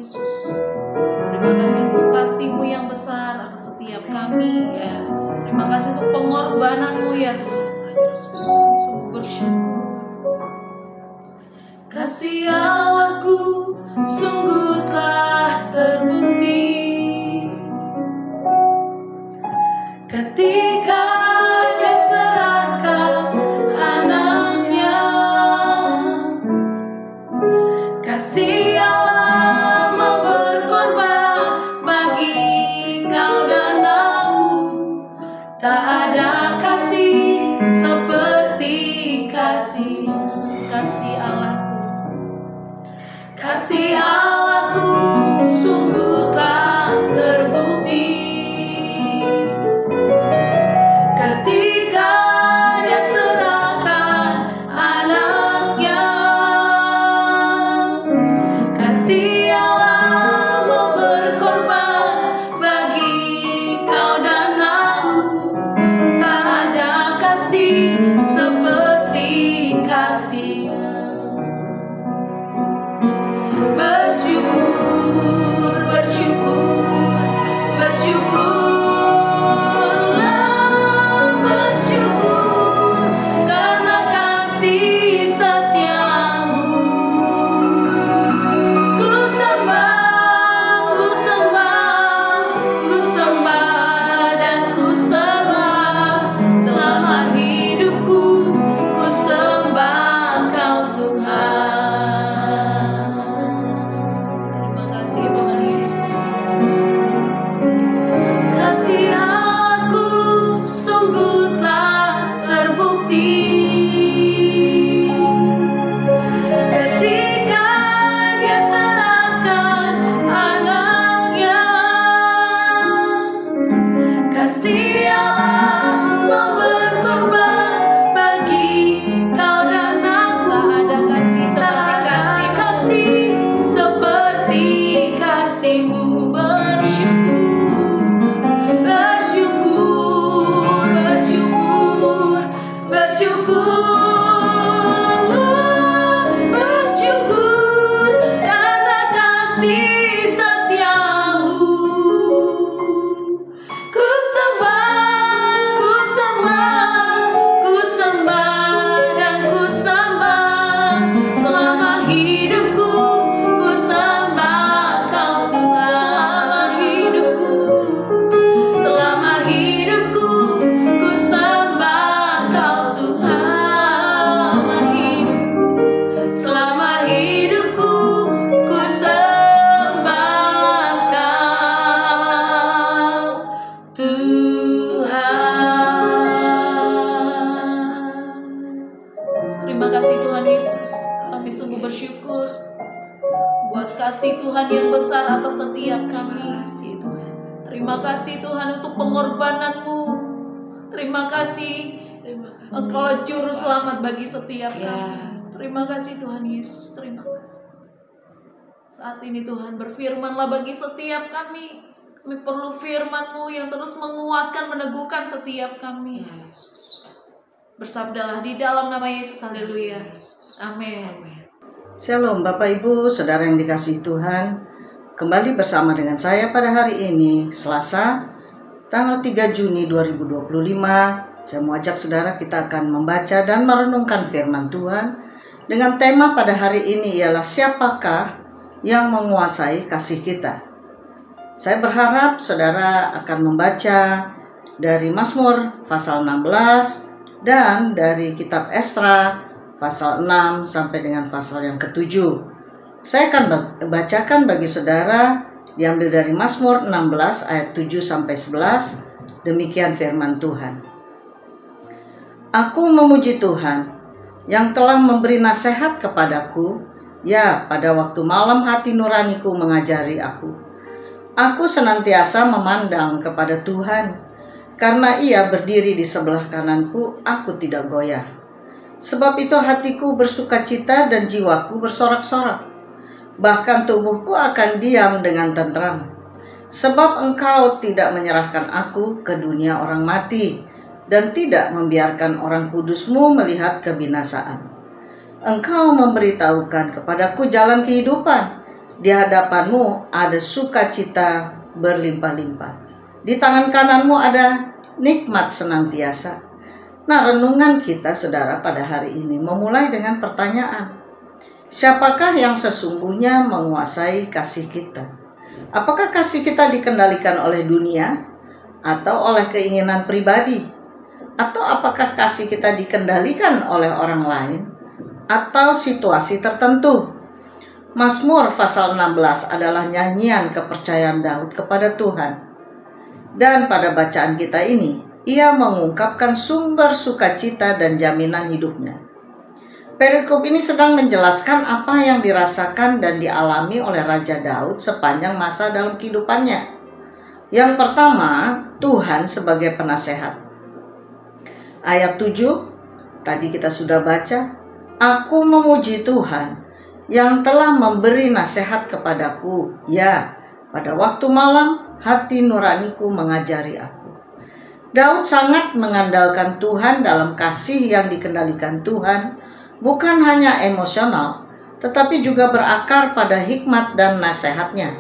Yesus. Terima kasih untuk kasih-Mu yang besar atas setiap kami, ya. Terima kasih untuk pengorbanan-Mu, ya Tuhan Yesus. Kami sungguh bersyukur. Kasih Allahku sungguh telah terbukti ketika Dia serahkan anaknya. Kasih Allah mau berkorban bagi kau dan aku. Tak ada kasih seperti kasih Allahku. Kasih Allahku sungguh telah terbukti ketika Dia serahkan anaknya. Kasih Allah mau berkorban bagi kau dan aku. Tak ada kasih seperti kasih-Nya. Bersyukur, bersyukur, bersyukurlah, bersyukur karena kasih setiamu. Ku sembah, ku sembah, ku sembah dan ku sembah selama hidupku. Ku sembah Kau Tuhan. Terima kasih Tuhan Yesus. Kasih aku sungguh telah terbukti ketika Dia serahkan anaknya. Kasih Allah mau berkorban bagi kau dan aku. Tak ada kasih seperti kasih-Mu. Bersyukur, bersyukur, bersyukur, bersyukurlah, bersyukur karena kasih setiamu. Ku sembah, ku sembah, ku sembah dan ku sembah selama hidupku. Ku sembah Kau Tuhan. Selama hidupku, ku sembah Kau Tuhan. Selama hidupku, ku sembah Kau Tuhan. Terima kasih Tuhan Yesus. Kami sungguh bersyukur buat kasih Tuhan yang besar atas setiap kami. Terima kasih Tuhan untuk pengorbanan-Mu. Terima kasih Engkau juru selamat bagi setiap kami. Terima kasih Tuhan Yesus. Terima kasih. Saat ini Tuhan berfirman-Lah bagi setiap kami. Kami perlu firman-Mu yang terus menguatkan, meneguhkan setiap kami. Bersabdalah di dalam nama Yesus. Haleluya. Amin. Shalom Bapak Ibu, Saudara yang dikasihi Tuhan. Kembali bersama dengan saya pada hari ini, Selasa, tanggal 3 Juni 2025. Saya mau ajak saudara kita akan membaca dan merenungkan firman Tuhan. Dengan tema pada hari ini ialah siapakah yang menguasai kasih kita. Saya berharap saudara akan membaca dari Mazmur pasal 16 dan dari kitab Esra pasal 6 sampai dengan pasal yang ke-7. Saya akan bacakan bagi saudara diambil dari Mazmur 16 ayat 7 sampai 11. Demikian firman Tuhan. Aku memuji Tuhan yang telah memberi nasihat kepadaku. Ya, pada waktu malam hati nuraniku mengajari aku. Aku senantiasa memandang kepada Tuhan. Karena Ia berdiri di sebelah kananku, aku tidak goyah. Sebab itu hatiku bersukacita dan jiwaku bersorak-sorak. Bahkan tubuhku akan diam dengan tentram. Sebab Engkau tidak menyerahkan aku ke dunia orang mati, dan tidak membiarkan orang kudus-Mu melihat kebinasaan. Engkau memberitahukan kepadaku jalan kehidupan. Di hadapanmu ada sukacita berlimpah-limpah. Di tangan kananmu ada nikmat senantiasa. Nah, renungan kita saudara pada hari ini memulai dengan pertanyaan. Siapakah yang sesungguhnya menguasai kasih kita? Apakah kasih kita dikendalikan oleh dunia atau oleh keinginan pribadi? Atau apakah kasih kita dikendalikan oleh orang lain atau situasi tertentu? Mazmur pasal 16 adalah nyanyian kepercayaan Daud kepada Tuhan. Dan pada bacaan kita ini, ia mengungkapkan sumber sukacita dan jaminan hidupnya. Perikop ini sedang menjelaskan apa yang dirasakan dan dialami oleh Raja Daud sepanjang masa dalam kehidupannya. Yang pertama, Tuhan sebagai penasehat. Ayat 7, tadi kita sudah baca, "Aku memuji Tuhan yang telah memberi nasihat kepadaku. Ya, pada waktu malam hati nuraniku mengajari aku." Daud sangat mengandalkan Tuhan dalam kasih yang dikendalikan Tuhan, bukan hanya emosional, tetapi juga berakar pada hikmat dan nasihatnya.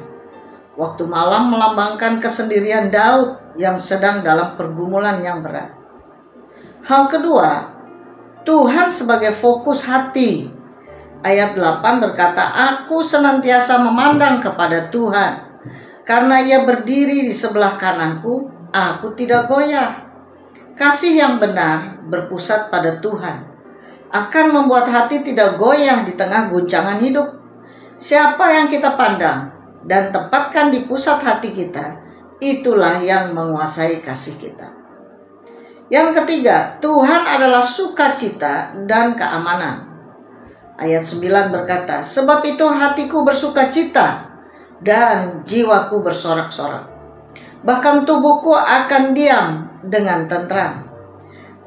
Waktu malam melambangkan kesendirian Daud yang sedang dalam pergumulan yang berat. Hal kedua, Tuhan sebagai fokus hati. Ayat 8 berkata, "Aku senantiasa memandang kepada Tuhan. Karena ia berdiri di sebelah kananku, aku tidak goyah." Kasih yang benar berpusat pada Tuhan akan membuat hati tidak goyah di tengah guncangan hidup. Siapa yang kita pandang dan tempatkan di pusat hati kita, itulah yang menguasai kasih kita. Yang ketiga, Tuhan adalah sukacita dan keamanan. Ayat 9 berkata, "Sebab itu hatiku bersukacita dan jiwaku bersorak-sorak. Bahkan tubuhku akan diam dengan tentram."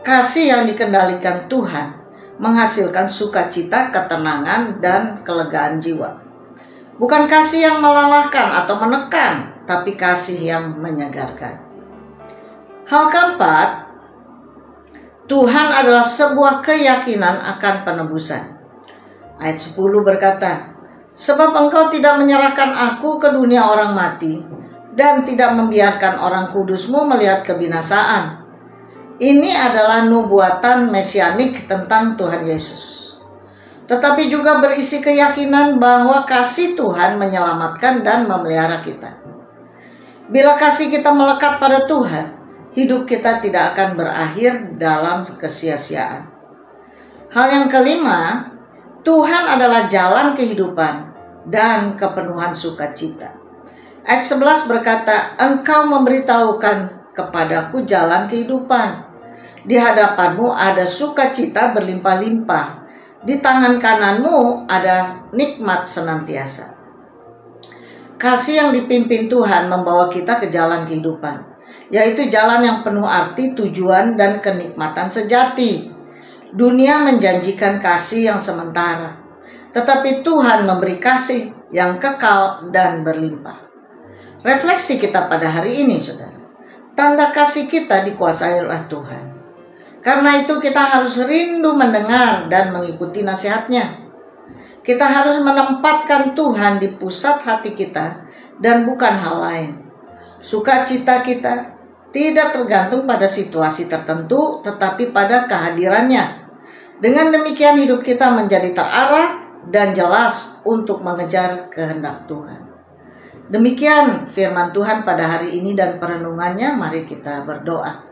Kasih yang dikendalikan Tuhan menghasilkan sukacita, ketenangan, dan kelegaan jiwa. Bukan kasih yang melelahkan atau menekan, tapi kasih yang menyegarkan. Hal keempat, Tuhan adalah sebuah keyakinan akan penebusan. Ayat 10 berkata, "Sebab engkau tidak menyerahkan aku ke dunia orang mati, dan tidak membiarkan orang kudusmu melihat kebinasaan." Ini adalah nubuatan mesianik tentang Tuhan Yesus. Tetapi juga berisi keyakinan bahwa kasih Tuhan menyelamatkan dan memelihara kita. Bila kasih kita melekat pada Tuhan, hidup kita tidak akan berakhir dalam kesia-siaan. Hal yang kelima, Tuhan adalah jalan kehidupan dan kepenuhan sukacita. Ayat 11 berkata, "Engkau memberitahukan kepadaku jalan kehidupan. Di hadapanmu ada sukacita berlimpah-limpah. Di tangan kananmu ada nikmat senantiasa." Kasih yang dipimpin Tuhan membawa kita ke jalan kehidupan, yaitu jalan yang penuh arti, tujuan, dan kenikmatan sejati. Dunia menjanjikan kasih yang sementara, tetapi Tuhan memberi kasih yang kekal dan berlimpah. Refleksi kita pada hari ini, saudara. Tanda kasih kita dikuasai oleh Tuhan. Karena itu kita harus rindu mendengar dan mengikuti nasihatnya. Kita harus menempatkan Tuhan di pusat hati kita dan bukan hal lain. Sukacita kita tidak tergantung pada situasi tertentu, tetapi pada kehadirannya. Dengan demikian hidup kita menjadi terarah dan jelas untuk mengejar kehendak Tuhan. Demikian firman Tuhan pada hari ini dan perenungannya. Mari kita berdoa.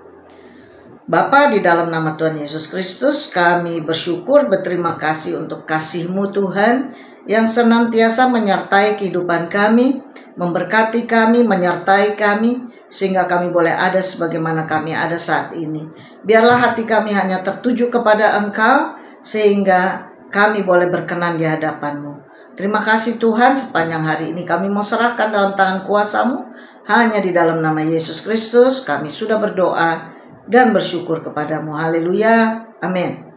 Bapa, di dalam nama Tuhan Yesus Kristus, kami bersyukur, berterima kasih untuk kasih-Mu Tuhan yang senantiasa menyertai kehidupan kami, memberkati kami, menyertai kami, sehingga kami boleh ada sebagaimana kami ada saat ini. Biarlah hati kami hanya tertuju kepada Engkau, sehingga kami boleh berkenan di hadapan-Mu. Terima kasih Tuhan, sepanjang hari ini kami mau serahkan dalam tangan kuasa-Mu. Hanya di dalam nama Yesus Kristus kami sudah berdoa dan bersyukur kepadamu. Haleluya. Amin.